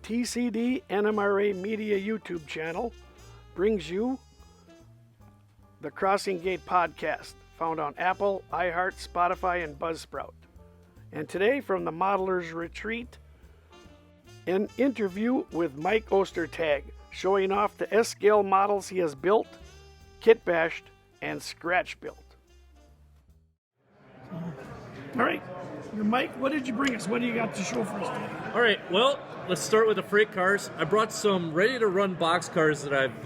TCD NMRA Media YouTube channel brings you the Crossing Gate podcast, found on Apple, iHeart, Spotify, and Buzzsprout. And today, from the Modeler's Retreat, an interview with Mike Ostertag, showing off the S-scale models he has built, kit bashed, and scratch built. All right, Mike, what did you bring us? What do you got to show for us today? All right, well, let's start with the freight cars. I brought some ready-to-run box cars that I've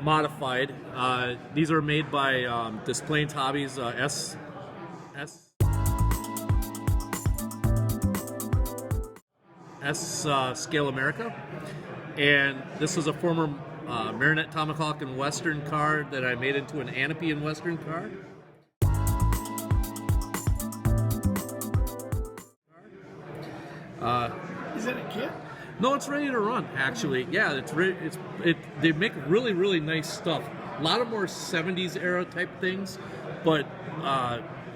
modified. These are made by Displanes Hobbies Scale America, and this is a former Marinette Tomahawk and Western car that I made into an Anapy and Western car. Is that a kit? No, it's ready to run. Actually, yeah, they make really, really nice stuff. A lot of more '70s era type things, but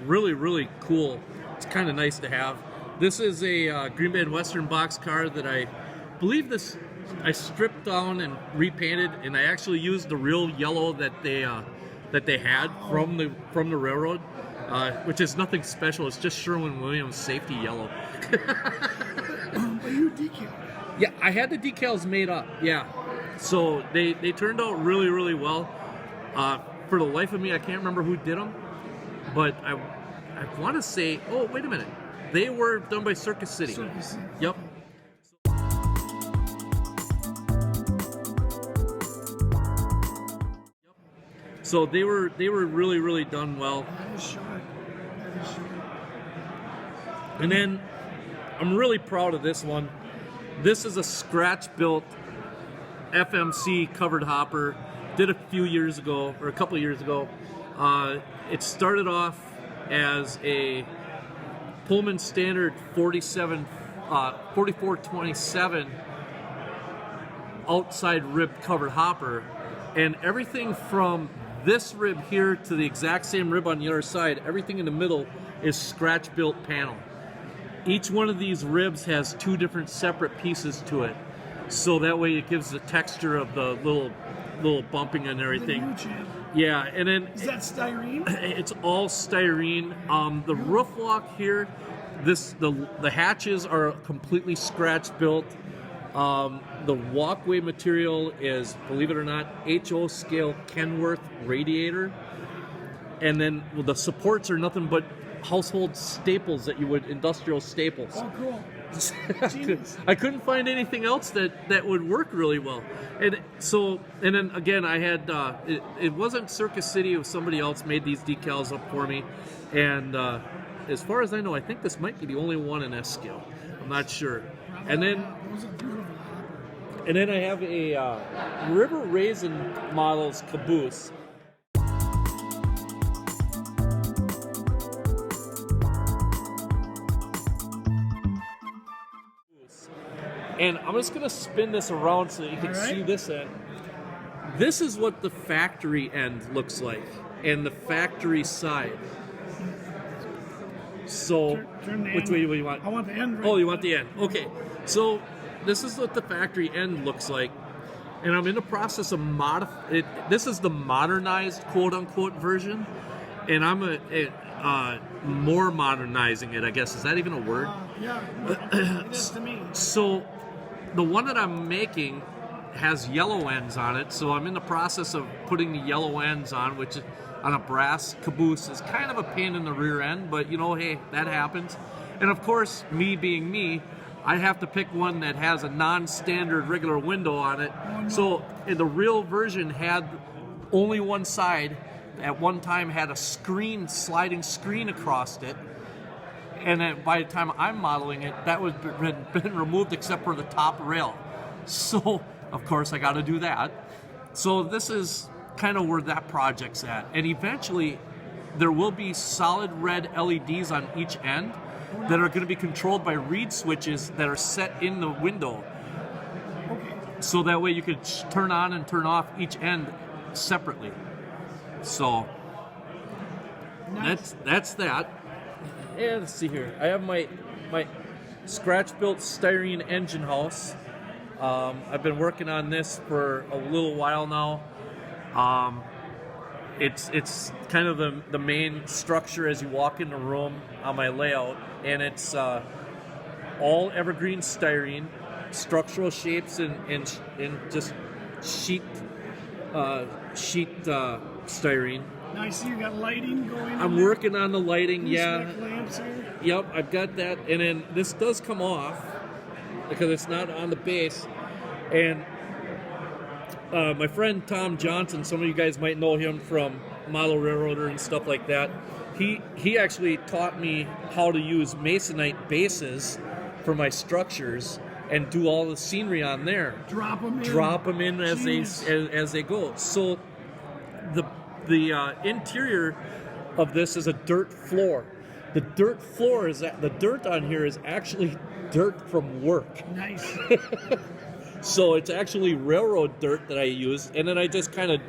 really, really cool. It's kind of nice to have. This is a Green Bay and Western box car that I believe I stripped down and repainted, and I actually used the real yellow that they had from the railroad, which is nothing special. It's just Sherwin-Williams safety yellow. But you decaled. Yeah, I had the decals made up. Yeah, so they turned out really, really well. For the life of me, I can't remember who did them, but I want to say, oh, wait a minute. They were done by Circus City. Yep. So they were really, really done well. That is short. And then I'm really proud of this one. This is a scratch-built FMC covered hopper. Did a few years ago, or a couple of years ago. It started off as a Pullman Standard 4427 outside rib covered hopper, and everything from this rib here to the exact same rib on the other side, everything in the middle is scratch-built panel. Each one of these ribs has two different separate pieces to it, so that way it gives the texture of the little bumping and everything. Yeah, and then is that styrene? It's all styrene. The roof walk here, the hatches are completely scratch built. The walkway material is, believe it or not, HO scale Kenworth radiator, and then the supports are nothing but household staples that you would, industrial staples. Oh, cool. I couldn't find anything else that would work really well. And then again, I had, it wasn't Circus City, it was somebody else made these decals up for me. And as far as I know, I think this might be the only one in S-scale. I'm not sure. And then I have a River Raisin Models Caboose. And I'm just going to spin this around so that you can see this end. This is what the factory end looks like, and the factory side. So, which way do you want? I want the end. Oh, you want the end. Okay. So, this is what the factory end looks like. And I'm in the process of this is the modernized, quote-unquote, version. And I'm more modernizing it, I guess. Is that even a word? Yeah, it is to me. So, the one that I'm making has yellow ends on it, so I'm in the process of putting the yellow ends on, which on a brass caboose is kind of a pain in the rear end, but hey, that happens. And of course, me being me, I have to pick one that has a non-standard regular window on it. Oh, no. So the real version had only one side, at one time had a sliding screen across it. And then by the time I'm modeling it, that was been removed except for the top rail. So, of course, I got to do that. So this is kind of where that project's at. And eventually, there will be solid red LEDs on each end that are going to be controlled by reed switches that are set in the window. So that way you could turn on and turn off each end separately. So, nice. That's that. And let's see here. I have my scratch-built styrene engine house. I've been working on this for a little while now. It's kind of the main structure as you walk in the room on my layout, and it's all evergreen styrene, structural shapes in just sheet styrene. Now I see you got lighting going. I'm working on the lighting, yeah. Lamps here. Yep, I've got that, and then this does come off because it's not on the base. And my friend Tom Johnson, some of you guys might know him from Model Railroader and stuff like that. He actually taught me how to use masonite bases for my structures and do all the scenery on there. Drop them in as they go. So the interior of this is a dirt floor. The dirt floor the dirt on here is actually dirt from work. Nice. So it's actually railroad dirt that I used, and then I just kind of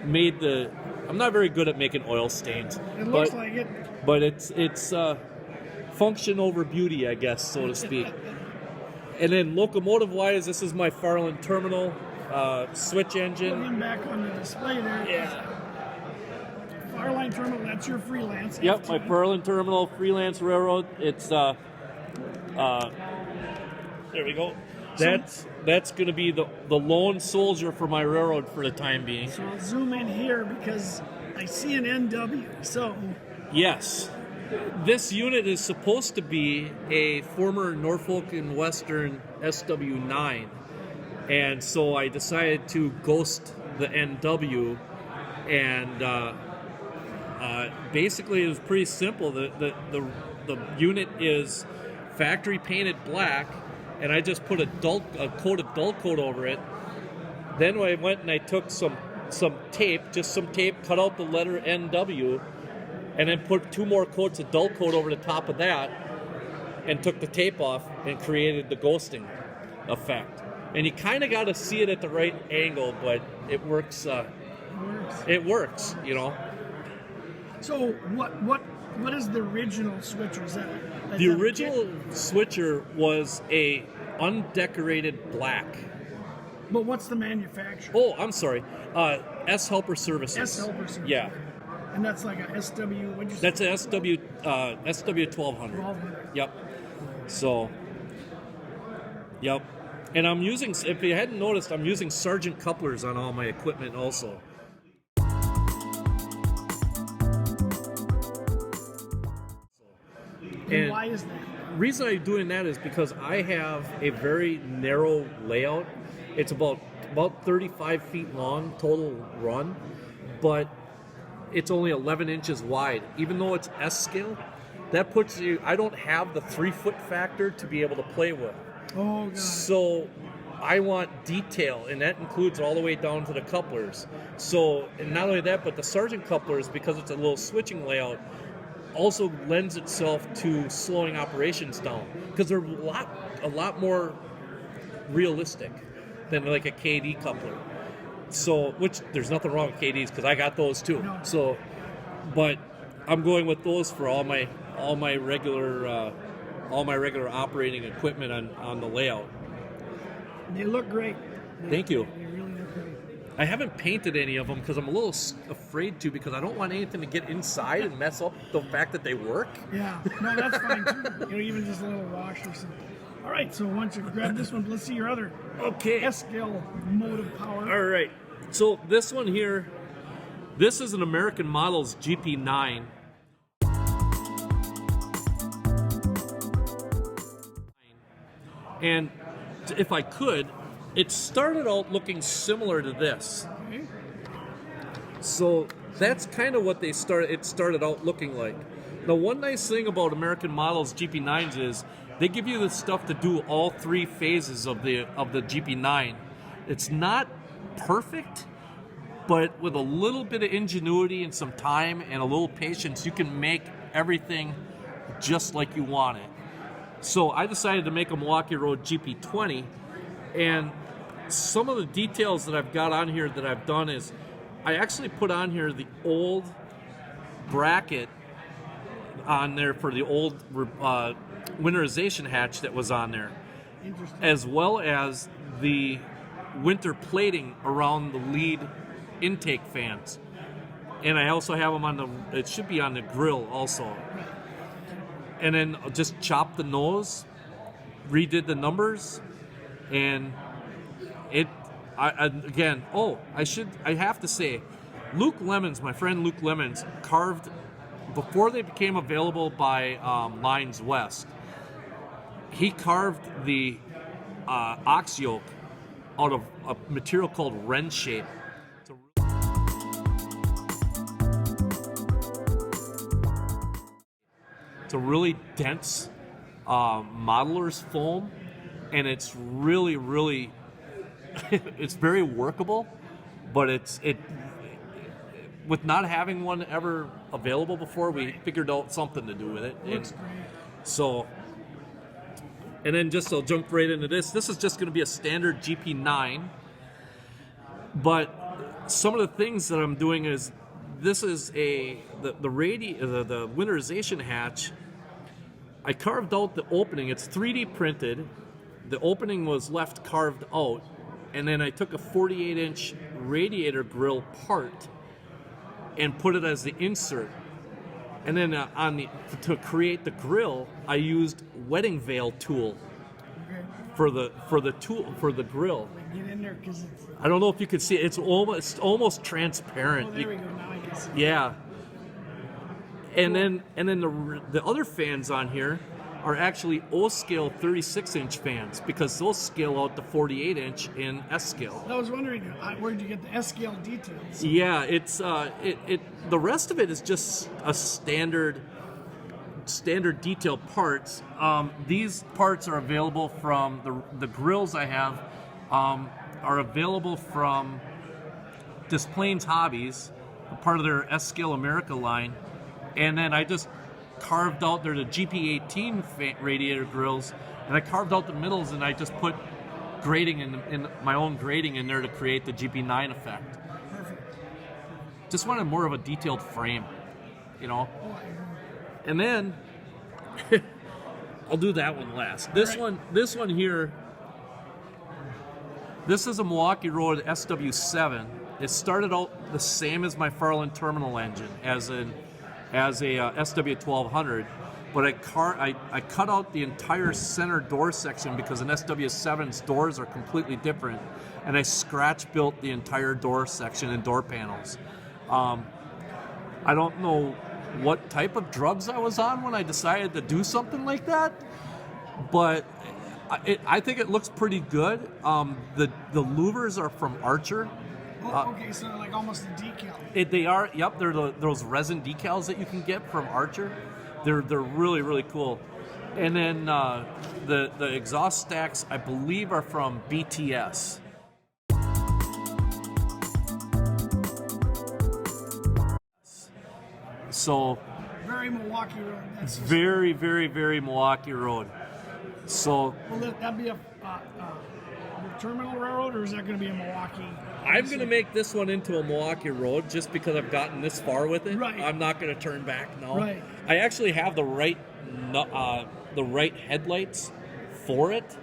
made I'm not very good at making oil stains. It looks like it. But it's function over beauty, I guess, so to speak. And then locomotive-wise, this is my Farland terminal switch engine. Looking back on the display there. Yeah. Farland terminal, that's your freelance. Yep, FT. my Farland terminal, freelance railroad. It's there we go. That's going to be the lone soldier for my railroad for the time being. So I'll zoom in here because I see an NW. So yes, this unit is supposed to be a former Norfolk and Western SW9, and so I decided to ghost the NW, and basically it was pretty simple. The unit is factory painted black, and I just put a coat of dull coat over it. Then I went and I took some tape, cut out the letter NW, and then put 2 more coats of dull coat over the top of that, and took the tape off and created the ghosting effect. And you kind of got to see it at the right angle, but it works. It works, you know. So what is the original switcher? Is that the original switcher was a undecorated black. But what's the manufacturer? Oh, I'm sorry. S Helper Services. S Helper Services. Yeah. And that's like a SW. What'd you say? That's a SW 1200. 1200. Yep. So. Yep. And I'm using, if you hadn't noticed, I'm using Sargent couplers on all my equipment also. And why is that? The reason I'm doing that is because I have a very narrow layout. It's about 35 feet long total run, but it's only 11 inches wide. Even though it's S scale, that puts you, I don't have the 3-foot factor to be able to play with. Oh, God. So I want detail, and that includes all the way down to the couplers. So, and not only that, but the Sargent couplers, because it's a little switching layout, also lends itself to slowing operations down, because they're a lot more realistic than like a KD coupler. So, which there's nothing wrong with KDs, because I got those too. No. So, but I'm going with those for all my regular operating equipment on the layout. They look great. Thank you. They really look great. I haven't painted any of them because I'm a little afraid to, because I don't want anything to get inside and mess up the fact that they work. Yeah, no, that's fine too. Even just a little wash or something. All right, so once you grab this one, let's see your other S-scale motive power. All right, so this one here, this is an American Models GP9. And if I could, it started out looking similar to this. Okay. So that's kind of what it started out looking like. Now, one nice thing about American Models GP9s is they give you the stuff to do all 3 phases of the GP9. It's not perfect, but with a little bit of ingenuity and some time and a little patience, you can make everything just like you want it. So I decided to make a Milwaukee Road GP20, and some of the details that I've got on here that I've done is I actually put on here the old bracket on there for the old winterization hatch that was on there, Interesting. as well as the winter plating around the lead intake fans. And I also have them on it should be on the grill also. And then just chopped the nose, redid the numbers, and I have to say, Luke Lemons, my friend Luke Lemons, carved, before they became available by Lines West, he carved the ox yoke out of a material called wren shape. It's a really dense modeler's foam, and it's really, really, it's very workable, but it with not having one ever available before, we figured out something to do with it. So, and then just I'll jump right into this. This is just going to be a standard GP9, but some of the things that I'm doing is, this is the winterization hatch. I carved out the opening. It's 3D printed. The opening was left carved out, and then I took a 48-inch radiator grill part and put it as the insert. And then to create the grill, I used wedding veil tool for the grill. Get in there, because I don't know if you can see it. It's almost transparent. Oh, there we go. Now I can see. Yeah. And then the other fans on here are actually O-scale 36-inch fans, because those scale out to 48-inch in S-scale. I was wondering, where did you get the S-scale details? Yeah, it's the rest of it is just a standard detail parts. These parts are available from the grills I have are available from Displanes Hobbies, a part of their S-scale America line. And then I just carved out, they're the GP18 radiator grills, and I carved out the middles, and I just put grading in my own grading in there to create the GP9 effect. Perfect. Just wanted more of a detailed frame, you know. And then I'll do that one last. This one here. This is a Milwaukee Road SW7. It started out the same as my Farland terminal engine, as a SW1200, but I cut out the entire center door section because an SW7's doors are completely different, and I scratch built the entire door section and door panels. I don't know what type of drugs I was on when I decided to do something like that, but I think it looks pretty good. The louvers are from Archer. Oh, okay, so like almost a decal. They are, yep. They're those resin decals that you can get from Archer. They're really, really cool. And then the exhaust stacks, I believe, are from BTS. So Very Milwaukee Road. it's very, very, very Milwaukee Road. So Will that be a terminal railroad, or is that going to be a Milwaukee? I'm going to make this one into a Milwaukee Road just because I've gotten this far with it. Right. I'm not going to turn back now. Right. I actually have the right headlights for it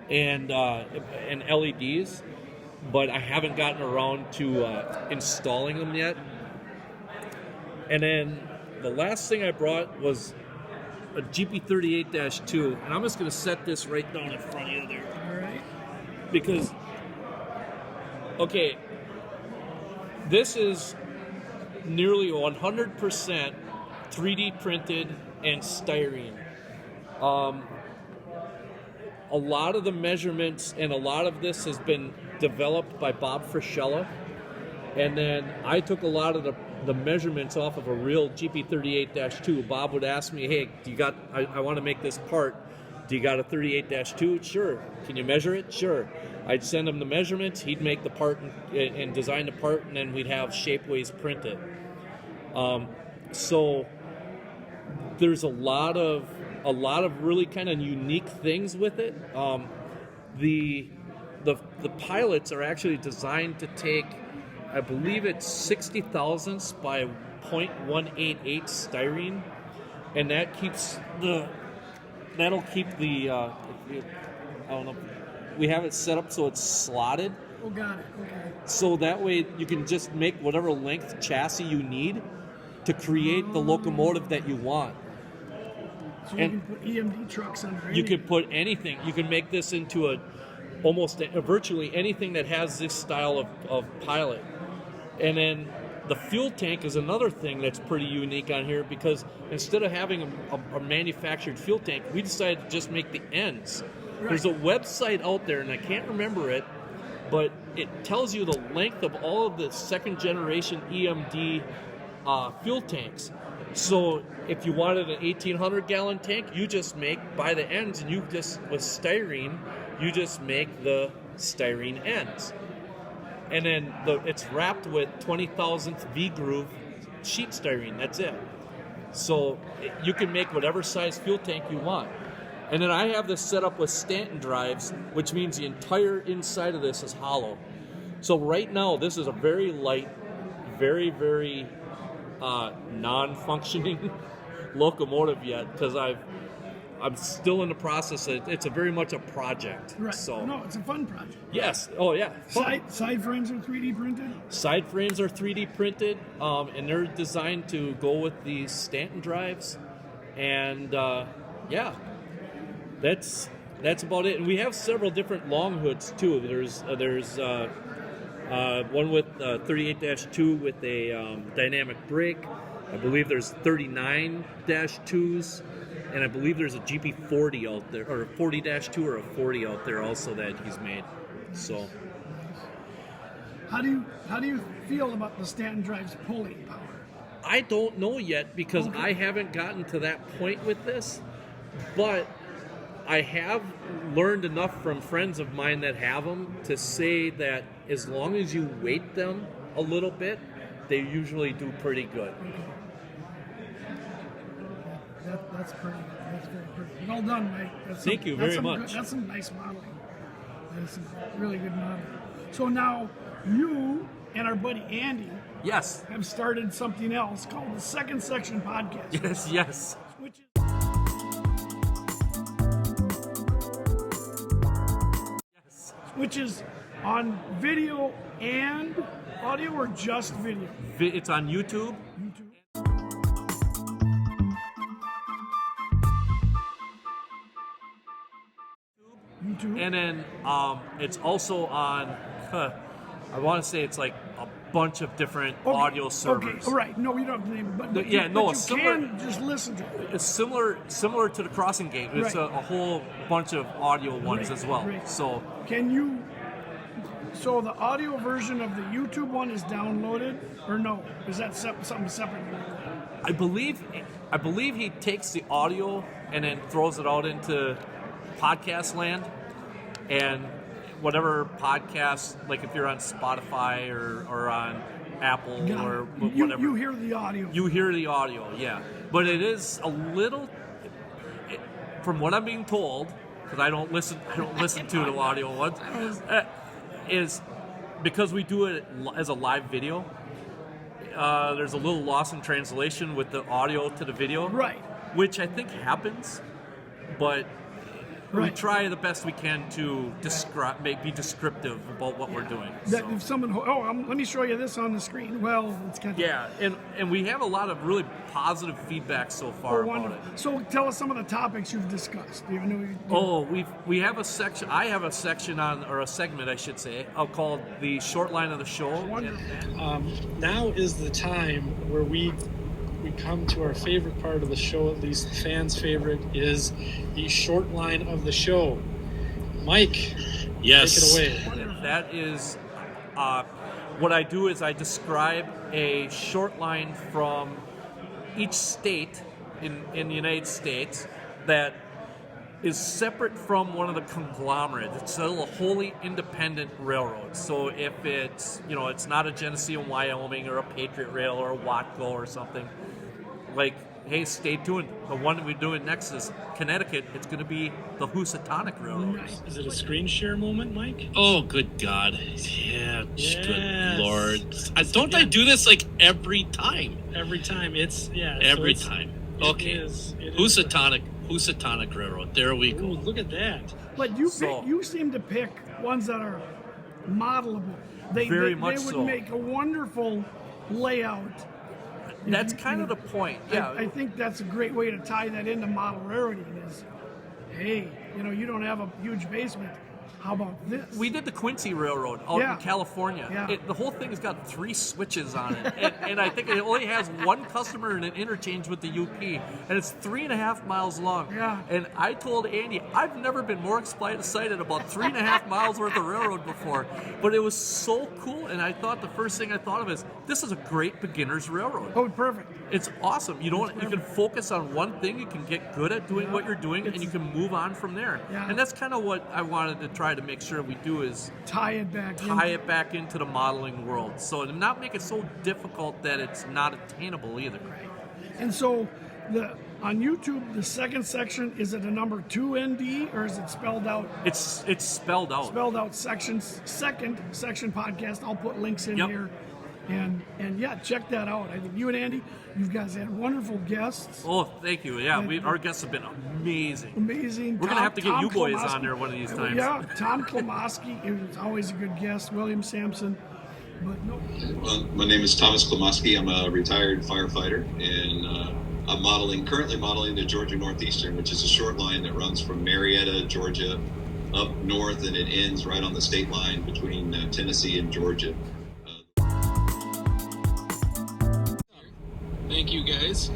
and LEDs, but I haven't gotten around to installing them yet. And then the last thing I brought was a GP38-2, and I'm just going to set this right down in front of you there. All right. Because, okay, this is nearly 100% 3D printed and styrene. A lot of the measurements and a lot of this has been developed by Bob Frischella, and then I took a lot of the measurements off of a real GP38-2. Bob would ask me, hey, I want to make this part. Do you got a 38-2? Sure. Can you measure it? Sure. I'd send him the measurements. He'd make the part and design the part, and then we'd have Shapeways print it. So there's a lot of really kind of unique things with it. The pilots are actually designed to take, I believe it's 60 thousandths by 0.188 styrene, and that keeps the that'll keep the. I don't know. We have it set up so it's slotted. Oh, got it. Okay. So that way you can just make whatever length chassis you need to create the locomotive that you want. So you can put EMD trucks under. You could put anything. You can make this into virtually anything that has this style of pilot. And then the fuel tank is another thing that's pretty unique on here, because instead of having a manufactured fuel tank, we decided to just make the ends. Right. There's a website out there, and I can't remember it, but it tells you the length of all of the second generation EMD fuel tanks. So if you wanted an 1,800 gallon tank, you just by the ends, and with styrene, you just make the styrene ends. And then it's wrapped with 20,000th V-groove sheet styrene. That's it. So you can make whatever size fuel tank you want. And then I have this set up with Stanton drives, which means the entire inside of this is hollow. So right now, this is a very light, very, very non-functioning locomotive yet, because I'm still in the process. It's very much a project. Right. So no, it's a fun project. Yes. Oh yeah. Side frames are 3D printed. Side frames are 3D printed, and they're designed to go with the Stanton drives, and yeah, that's about it. And we have several different long hoods too. There's one with 38-2 with a dynamic brake. I believe there's 39-2s, and I believe there's a GP40 out there, or a 40-2 or a 40 out there also that he's made. So, how do you feel about the Stanton drive's pulling power? I don't know yet, because I haven't gotten to that point with this, but I have learned enough from friends of mine that have them to say that as long as you weight them a little bit, they usually do pretty good. That's pretty. That's very pretty. Well done, Mike. Thank you very much. That's some nice modeling. That's some really good modeling. So now you and our buddy Andy, yes, have started something else called the Second Section Podcast. Yes. Which is on video and audio, or just video? It's on YouTube. And then it's also on, I want to say it's like a bunch of different audio servers. Okay, right. No, you don't have to name it. But you can just listen to it. It's similar to the Crossing Gate. It's a whole bunch of audio ones as well. Right. So so the audio version of the YouTube one is downloaded, or no? Is that something separate? I believe he takes the audio and then throws it out into podcast land, and whatever podcast, like if you're on Spotify or on Apple or whatever, you hear the audio. You hear the audio, yeah. But it is a little, from what I'm being told, because I don't listen to the audio ones, is because we do it as a live video. There's a little loss in translation with the audio to the video, right? Which I think happens, but we try the best we can to be descriptive about what we're doing. If someone, let me show you this on the screen. Well, it's kind of and we have a lot of really positive feedback so far about it. So tell us some of the topics you've discussed. Do you know? We have a section. I have a section or a segment, I should say, called the short line of the show. Now is the time where we come to our favorite part of the show, at least the fans' favorite, is the short line of the show. Mike, yes, take it away. That is what I do is I describe a short line from each state in the United States that is separate from one of the conglomerates. It's still a wholly independent railroad. So if it's, it's not a Geneseo and Wyoming or a Patriot Rail or a Watco or something, like, hey, stay tuned. The one that we're doing next is Connecticut. It's going to be the Housatonic Railroad. Nice. Is it a screen share moment, Mike? Oh, good God. Yeah, good Lord. I do this like every time? Every time. Every time. Okay. Housatonic. Housatonic Railroad. There we go. Ooh, look at that. But you seem to pick ones that are modelable. They would make a wonderful layout. That's kind of the point. Yeah, I think that's a great way to tie that into model railroading is, hey, you don't have a huge basement. How about this? We did the Quincy Railroad out in California. Yeah. The whole thing has got 3 switches on it. and I think it only has one customer in an interchange with the UP. And it's 3.5 miles long. Yeah. And I told Andy, I've never been more excited about 3.5 miles worth of railroad before. But it was so cool. And I thought the first thing I thought of is, this is a great beginner's railroad. Oh, perfect. It's awesome. You can focus on one thing, you can get good at doing what you're doing, and you can move on from there. Yeah. And that's kind of what I wanted to try to make sure we do is tie it back into the modeling world. So to not make it so difficult that it's not attainable either. And so on YouTube, the second section, is it a number 2 ND or is it spelled out? It's spelled out. Spelled out second section podcast. I'll put links in here. And yeah, check that out. I think you and Andy, you guys had wonderful guests. Oh, thank you. Yeah, our guests have been amazing. Amazing. We're going to have to get you boys on there one of these times. Yeah, Tom Klomoski is always a good guest. William Sampson. But no. Well, my name is Thomas Klomoski. I'm a retired firefighter, and I'm currently modeling the Georgia Northeastern, which is a short line that runs from Marietta, Georgia, up north, and it ends right on the state line between Tennessee and Georgia. Thank you, guys.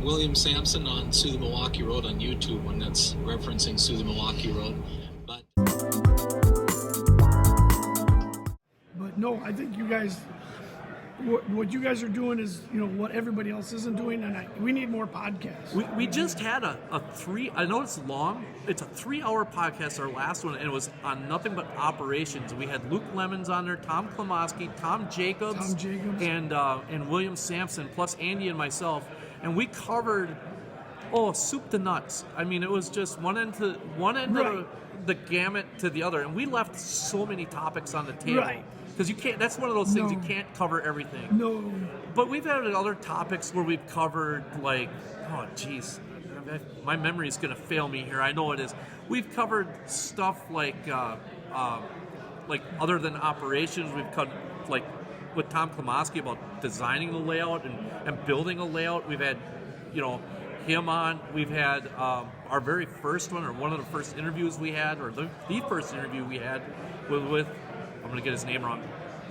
William Sampson on Sue the Milwaukee Road on YouTube, when that's referencing Sue the Milwaukee Road. But no, I think you guys, what you guys are doing is, what everybody else isn't doing, and we need more podcasts. We just had a 3, I know it's long, it's a 3-hour podcast, our last one, and it was on nothing but operations. We had Luke Lemons on there, Tom Klomoski, Tom Jacobs. And William Sampson, plus Andy and myself, and we covered, soup to nuts. I mean, it was just one end of the gamut to the other, and we left so many topics on the table. Right. Because you can't. That's one of those things you can't cover everything. No. But we've had other topics where we've covered my memory is going to fail me here. I know it is. We've covered stuff like other than operations. We've covered like with Tom Klomoski about designing the layout and building a layout. We've had, him on. We've had our very first one, or one of the first interviews we had, or the first interview we had with I'm going to get his name wrong,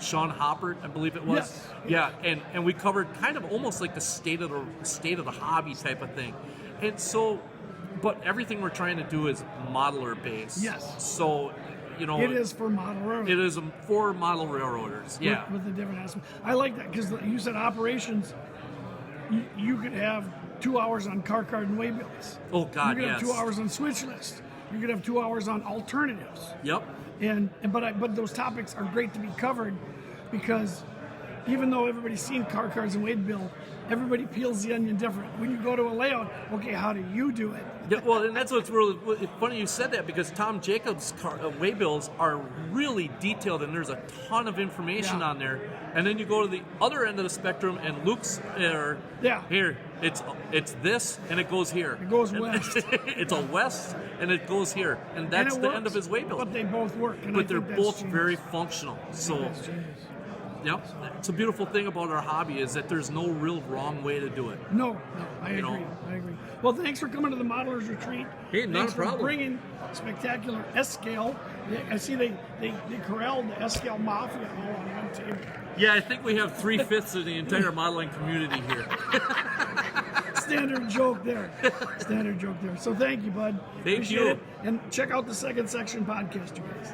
Sean Hoppert, I believe it was. Yes. Yeah, and we covered kind of almost like the state of the hobby type of thing. And so, but everything we're trying to do is modeler based. Yes. So, it is for model railroaders. It is for model railroaders. Yeah. With the different aspects. I like that because you said operations. You could have 2 hours on car card and waybills. Oh God, you could yes. have 2 hours on switch list. You could have 2 hours on alternatives. Yep. But those topics are great to be covered because even though everybody's seen car cards and waybill, everybody peels the onion different. When you go to a layout, okay, how do you do it? Yeah, well, and that's what's really funny you said that, because Tom Jacobs' waybills are really detailed, and there's a ton of information on there. And then you go to the other end of the spectrum, and Luke's here. It's this, and it goes here. It goes west. It's a west, and it goes here, and that's the end of his waybill. But they both work. But they're both very functional. So. Yep, it's a beautiful thing about our hobby is that there's no real wrong way to do it. No, I agree. Well, thanks for coming to the Modelers Retreat. Hey, not thanks a problem. For bringing spectacular S-scale. I see they corralled the S-scale mafia all on one table. Yeah, I think we have 3/5 of the entire modeling community here. Standard joke there. So thank you, bud. Thank you. It. And check out the second section podcast, you guys.